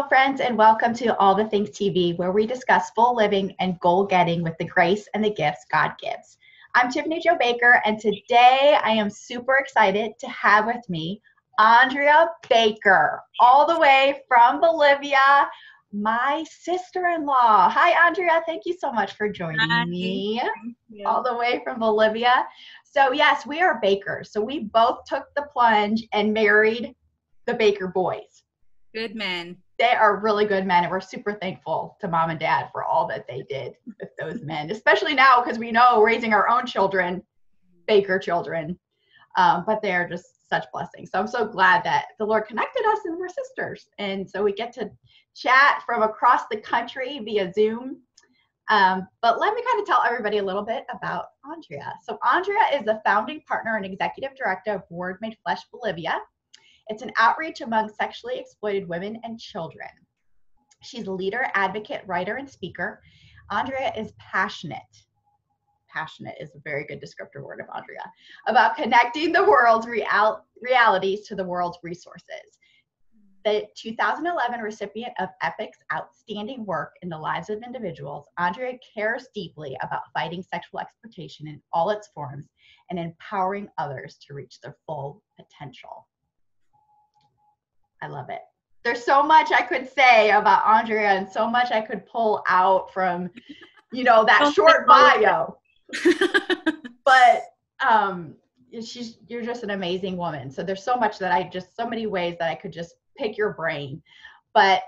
Hello, friends, and welcome to All the Things TV, where we discuss full living and goal-getting with the grace and the gifts God gives. I'm Tiffany Jo Baker, and today I am super excited to have with me Andrea Baker, all the way from Bolivia, my sister-in-law. Hi, Andrea. Thank you so much for joining me all the way from Bolivia. So, yes, we are Bakers. So we both took the plunge and married the Baker boys. Good men. They are really good men, and we're super thankful to mom and dad for all that they did with those men, especially now because we know raising our own children, Baker children, but they are just such blessings. So I'm so glad that the Lord connected us and we're sisters. And so we get to chat from across the country via Zoom. But let me kind of tell everybody a little bit about Andrea. So Andrea is the founding partner and executive director of Word Made Flesh Bolivia. It's an outreach among sexually exploited women and children. She's a leader, advocate, writer, and speaker. Andrea is passionate. Passionate is a very good descriptor word of Andrea, about connecting the world's realities to the world's resources. The 2011 recipient of Epoch's outstanding work in the lives of individuals, Andrea cares deeply about fighting sexual exploitation in all its forms and empowering others to reach their full potential. I love it. There's so much I could say about Andrea and so much I could pull out from, that short bio. But you're just an amazing woman. So there's so much that so many ways that I could just pick your brain. But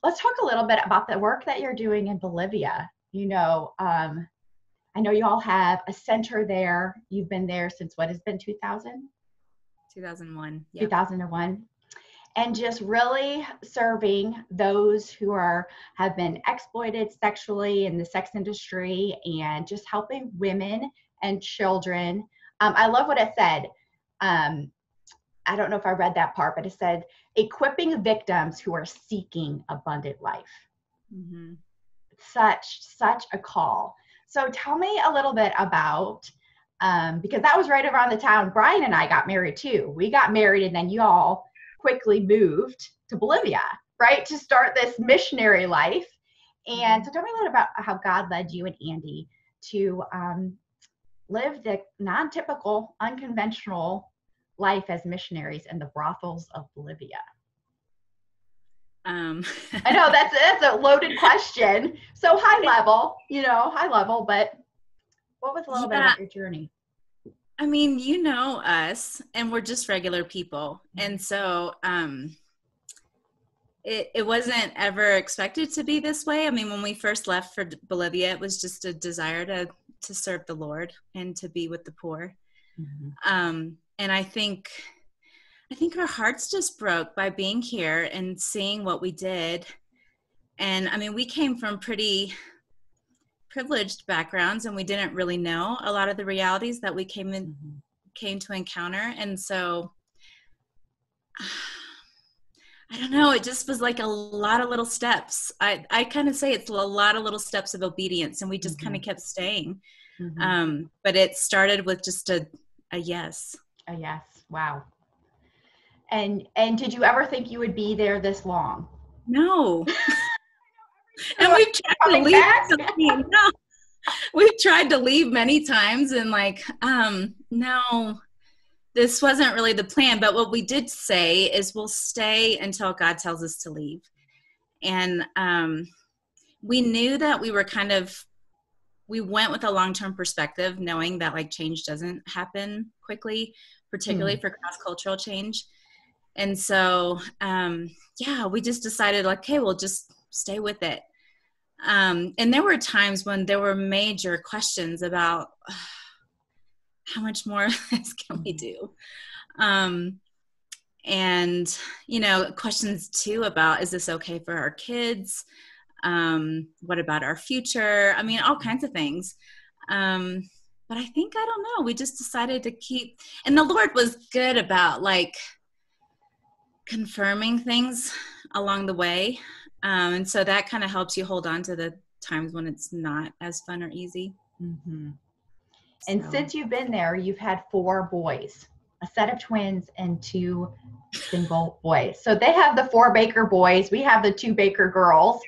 let's talk a little bit about the work that you're doing in Bolivia. I know you all have a center there. You've been there since what has been 2000? 2001. Yep. 2001. And just really serving those who have been exploited sexually in the sex industry and just helping women and children. I love what it said. I don't know if I read that part, but it said, equipping victims who are seeking abundant life. Mm-hmm. Such a call. So tell me a little bit about, because that was right around the time Brian and I got married too. We got married and then you all quickly moved to Bolivia, right, to start this missionary life. And so tell me a little about how God led you and Andy to live the non-typical, unconventional life as missionaries in the brothels of Bolivia. I know that's a loaded question. So high level, but what was a little bit about your journey? I mean, you know us, and we're just regular people. And so it wasn't ever expected to be this way. I mean, when we first left for Bolivia, it was just a desire to serve the Lord and to be with the poor. Mm-hmm. And I think our hearts just broke by being here and seeing what we did. And I mean, we came from pretty privileged backgrounds and we didn't really know a lot of the realities that we came to encounter. And so I don't know, it just was like a lot of little steps. I kind of say it's a lot of little steps of obedience, and we just kind of kept staying. But it started with just a yes. A yes. Wow. And did you ever think you would be there this long? No. And we've tried to leave. We've tried to leave many times, and no, this wasn't really the plan. But what we did say is we'll stay until God tells us to leave. And we knew that we went with a long-term perspective, knowing that change doesn't happen quickly, particularly for cross-cultural change. And so, we just decided okay, we'll just stay with it. And there were times when there were major questions about how much more of this can we do? And, questions too about, is this okay for our kids? What about our future? I mean, all kinds of things. But I don't know, we just decided to keep, and the Lord was good about confirming things along the way. And so that kind of helps you hold on to the times when it's not as fun or easy. Mm-hmm. And since you've been there, you've had 4 boys. a set of twins and 2 single boys. So they have the 4 Baker boys. We have the 2 Baker girls.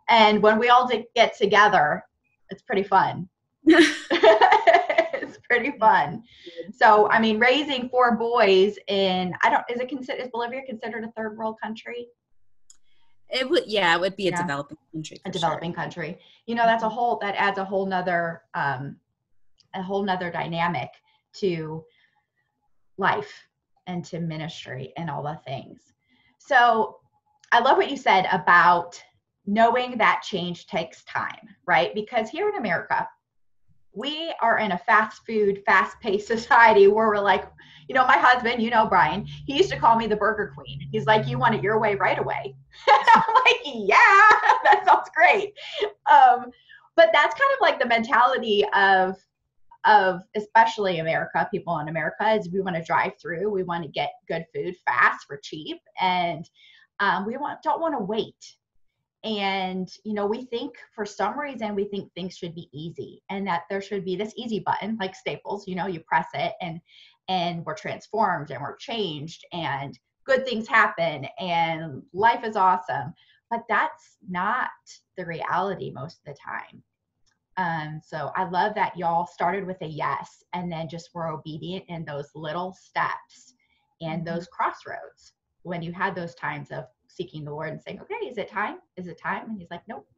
And when we all get together, it's pretty fun. It's pretty fun. So, I mean, raising 4 boys in, is Bolivia considered a third world country? It would be a developing country. A developing country. You know, that adds a whole nother dynamic to life and to ministry and all the things. So I love what you said about knowing that change takes time, right? Because here in America, we are in a fast-paced society where we're like, you know, my husband, you know, Brian, he used to call me the burger queen. He's like, you want it your way right away. I'm like, yeah, that sounds great. But that's kind of like the mentality of especially America, people in America, is we want to drive through. We want to get good food fast for cheap. And we don't want to wait. And, you know, we think for some reason, we think things should be easy and that there should be this easy button like Staples, you know, you press it and we're transformed and we're changed and good things happen and life is awesome. But that's not the reality most of the time. So I love that y'all started with a yes and then just were obedient in those little steps and those crossroads when you had those times of seeking the Lord and saying, okay, is it time? Is it time? And he's like, nope.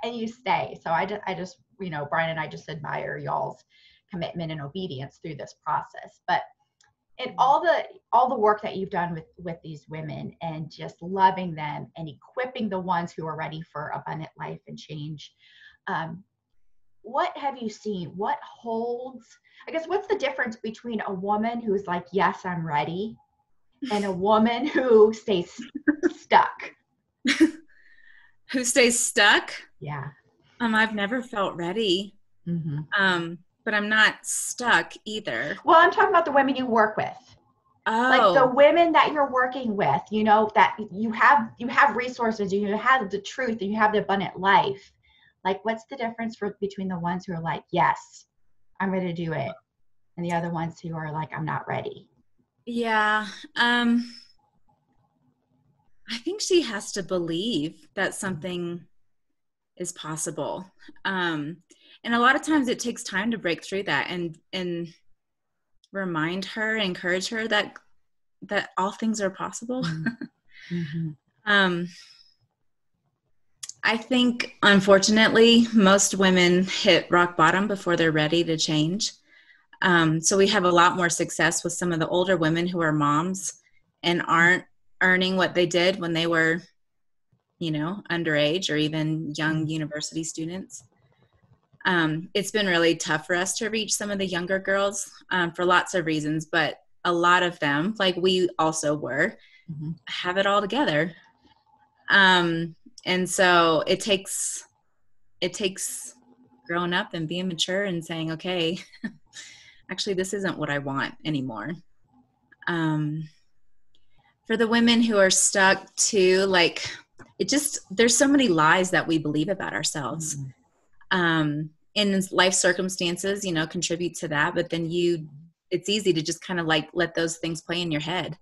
And you stay. So I just, you know, Brian and I just admire y'all's commitment and obedience through this process. But in all the work that you've done with these women and just loving them and equipping the ones who are ready for abundant life and change, what have you seen? What holds, I guess, what's the difference between a woman who's like, yes, I'm ready, and a woman who stays stuck? Who stays stuck? Yeah. I've never felt ready. But I'm not stuck either. Well, I'm talking about the women you work with. Oh. Like the women that you're working with, you know, that you have resources, you have the truth, and you have the abundant life. Like, what's the difference between the ones who are like, yes, I'm ready to do it, and the other ones who are like, I'm not ready? Yeah. I think she has to believe that something is possible. And a lot of times it takes time to break through that and remind her, encourage her that all things are possible. I think, unfortunately, most women hit rock bottom before they're ready to change. So we have a lot more success with some of the older women who are moms and aren't earning what they did when they were, you know, underage or even young university students. It's been really tough for us to reach some of the younger girls for lots of reasons, but a lot of them, like we also were, have it all together. And so it takes growing up and being mature and saying, okay, actually, this isn't what I want anymore. For the women who are stuck too, like there's so many lies that we believe about ourselves. And life circumstances, you know, contribute to that, but then it's easy to just kind of like let those things play in your head.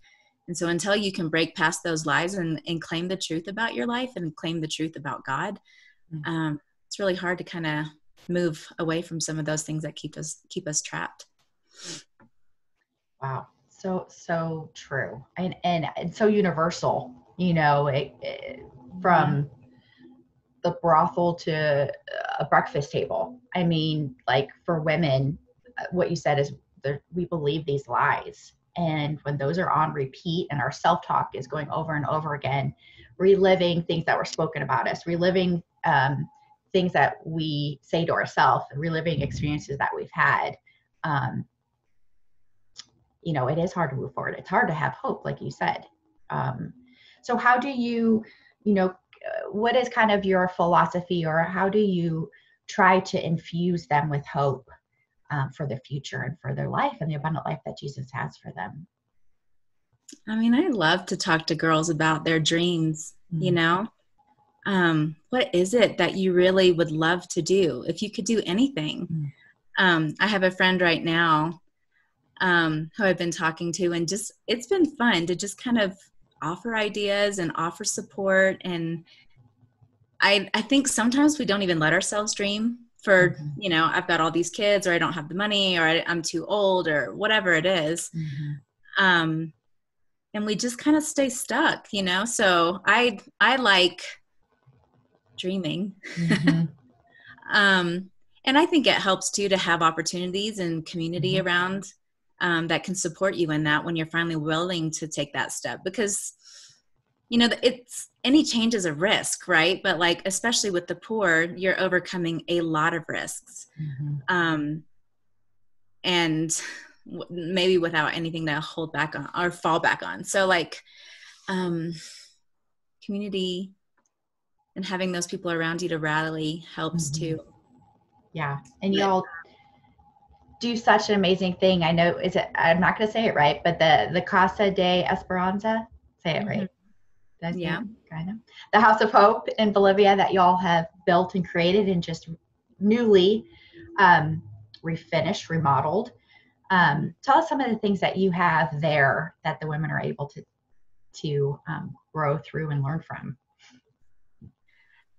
And so until you can break past those lies and claim the truth about your life and claim the truth about God, it's really hard to kind of move away from some of those things that keep us trapped. Wow. So true. And so universal, you know, from the brothel to a breakfast table. I mean, like for women, what you said is we believe these lies. And when those are on repeat and our self-talk is going over and over again, reliving things that were spoken about us, reliving things that we say to ourselves, reliving experiences that we've had, you know, it is hard to move forward. It's hard to have hope, like you said. So how do you know, what is kind of your philosophy, or how do you try to infuse them with hope for the future and for their life and the abundant life that Jesus has for them? I mean, I love to talk to girls about their dreams, you know. What is it that you really would love to do if you could do anything? I have a friend right now who I've been talking to, and just, it's been fun to just kind of offer ideas and offer support. And I think sometimes we don't even let ourselves dream for, you know, I've got all these kids, or I don't have the money, or I'm too old, or whatever it is. And we just kind of stay stuck, you know? So I like dreaming. And I think it helps too to have opportunities and community around that can support you in that when you're finally willing to take that step, because, you know, it's, any change is a risk, right? But like, especially with the poor, you're overcoming a lot of risks. And maybe without anything to hold back on or fall back on. So like, community and having those people around you to rally helps too. Yeah. And y'all do such an amazing thing. I know, I'm not going to say it right, but the Casa de Esperanza, say it right. Yeah. Kind of. The House of Hope in Bolivia that y'all have built and created and just newly refinished, remodeled. Tell us some of the things that you have there that the women are able to grow through and learn from.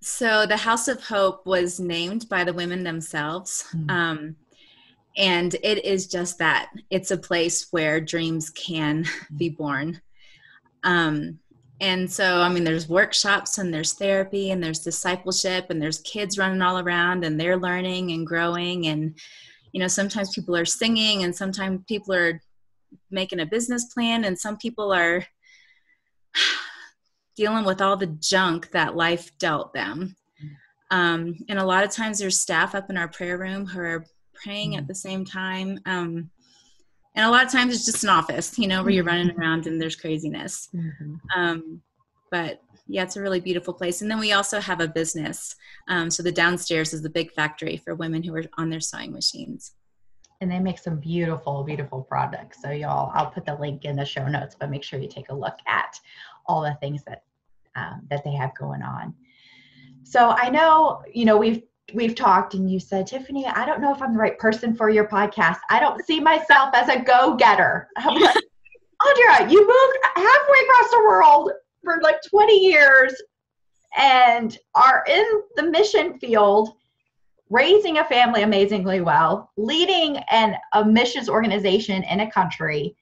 So the House of Hope was named by the women themselves. And it is just that. It's a place where dreams can be born. And so, I mean, there's workshops and there's therapy and there's discipleship and there's kids running all around and they're learning and growing. And, you know, sometimes people are singing and sometimes people are making a business plan and some people are dealing with all the junk that life dealt them. And a lot of times there's staff up in our prayer room who are praying at the same time. And a lot of times it's just an office, you know, where you're running around and there's craziness. But yeah, it's a really beautiful place. And then we also have a business. So the downstairs is the big factory for women who are on their sewing machines. And they make some beautiful, beautiful products. So y'all, I'll put the link in the show notes, but make sure you take a look at all the things that they have going on. So I know, you know, we've talked and you said, Tiffany, I don't know if I'm the right person for your podcast. I don't see myself as a go-getter. I'm like, Andrea, you moved halfway across the world for like 20 years and are in the mission field, raising a family amazingly well, leading a missions organization in a country.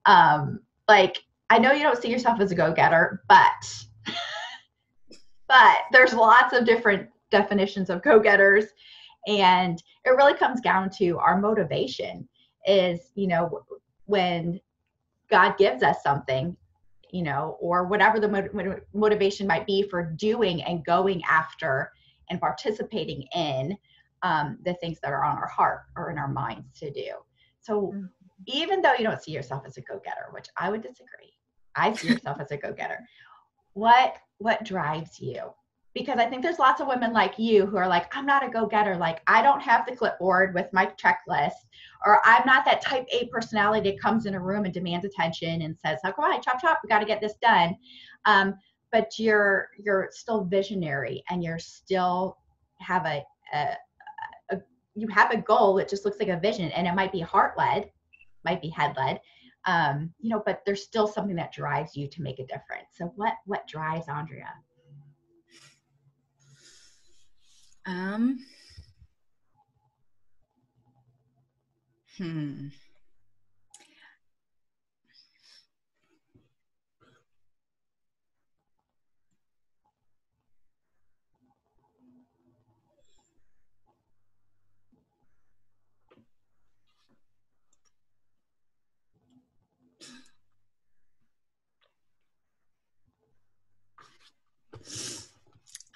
Like, I know you don't see yourself as a go-getter, but there's lots of different definitions of go-getters. And it really comes down to our motivation is, you know, when God gives us something, you know, or whatever the motivation might be for doing and going after and participating in the things that are on our heart or in our minds to do. So even though you don't see yourself as a go-getter, which I would disagree, I see yourself as a go-getter. What drives you? Because I think there's lots of women like you who are like, I'm not a go-getter. Like, I don't have the clipboard with my checklist, or I'm not that type A personality that comes in a room and demands attention and says, oh, come on, chop, chop, we got to get this done. But you're still visionary and you're still have you have a goal. It just looks like a vision, and it might be heart-led, might be head-led, you know, but there's still something that drives you to make a difference. So what drives Andrea?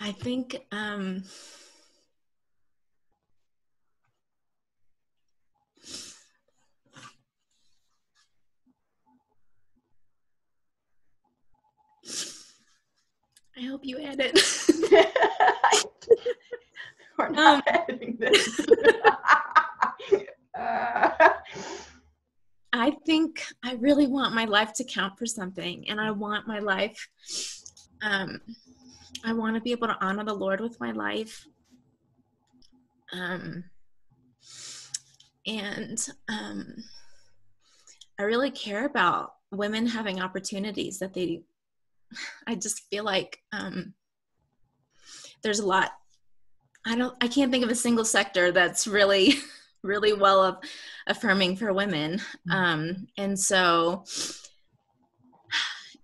I think I hope you edit. We're not editing this. I think I really want my life to count for something, and I want my life. I want to be able to honor the Lord with my life. And really care about women having opportunities that I just feel like there's a lot. I can't think of a single sector that's really, really well affirming for women. And so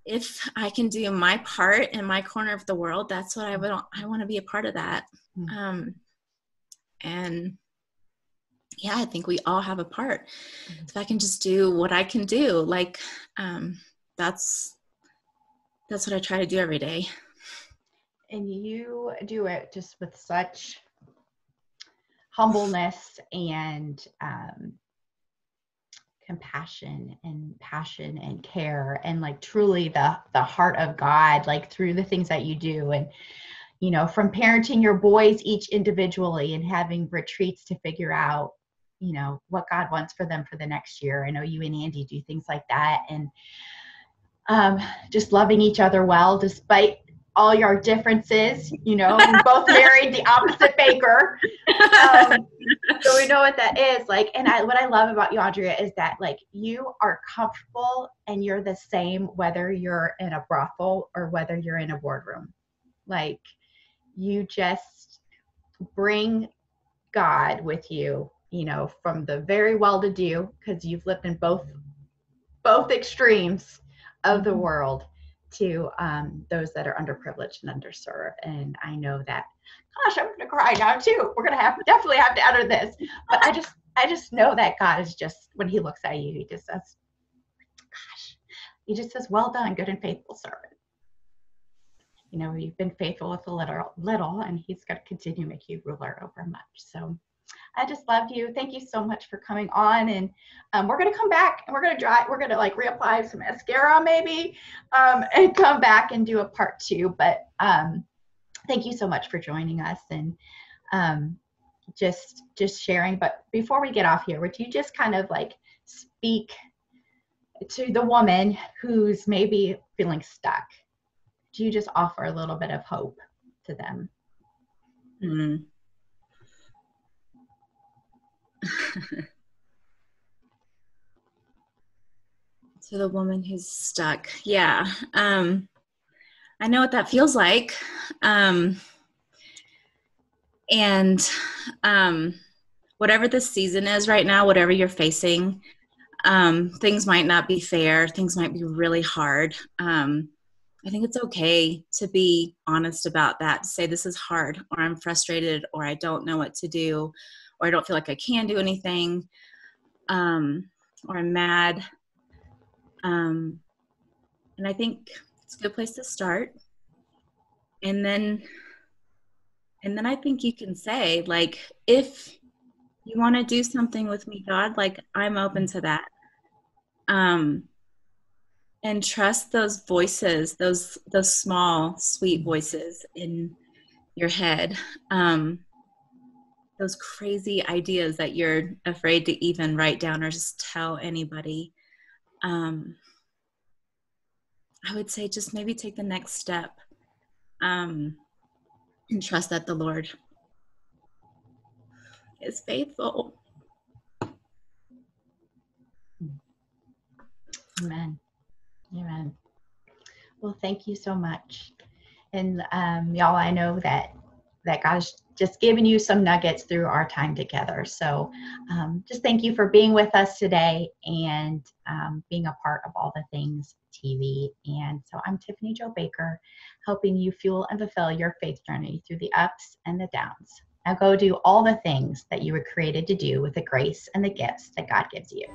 if I can do my part in my corner of the world, that's what I want to be a part of that. And yeah, I think we all have a part. If I can just do what I can do, like, that's what I try to do every day. And you do it just with such humbleness and compassion and passion and care, and like truly the heart of God, like through the things that you do. And, you know, from parenting your boys each individually and having retreats to figure out, you know, what God wants for them for the next year. I know you and Andy do things like that. And just loving each other well, despite all your differences. You know, we both married the opposite Baker. So we know what that is like. And what I love about you, Andrea, is that like you are comfortable and you're the same whether you're in a brothel or whether you're in a boardroom. Like you just bring God with you, you know, from the very well-to-do, because you've lived in both extremes of the world, to those that are underprivileged and underserved. And I know that, gosh, I'm going to cry now too. We're going to definitely have to edit this. But I just know that God is just, when he looks at you, he just says, gosh, he just says, well done, good and faithful servant. You know, you've been faithful with a little, and he's going to continue to make you ruler over much. So I just love you. Thank you so much for coming on. And we're going to come back and we're going to like reapply some mascara maybe, and come back and do a part 2. But thank you so much for joining us and just sharing. But before we get off here, would you just kind of like speak to the woman who's maybe feeling stuck? Do you just offer a little bit of hope to them? Mm-hmm. To the woman who's stuck. Yeah. I know what that feels like. And whatever the season is right now, whatever you're facing, things might not be fair. Things might be really hard. I think it's okay to be honest about that, to say this is hard, or I'm frustrated, or I don't know what to do, or I don't feel like I can do anything, or I'm mad. And I think it's a good place to start. And then I think you can say, like, if you want to do something with me, God, like, I'm open to that. And trust those voices, those small, sweet voices in your head, those crazy ideas that you're afraid to even write down or just tell anybody. I would say just maybe take the next step, and trust that the Lord is faithful. Amen. Amen. Well, thank you so much. And y'all, I know that God has just given you some nuggets through our time together. So just thank you for being with us today and being a part of All the Things TV. And so I'm Tiffany Jo Baker, helping you fuel and fulfill your faith journey through the ups and the downs. Now go do all the things that you were created to do with the grace and the gifts that God gives you.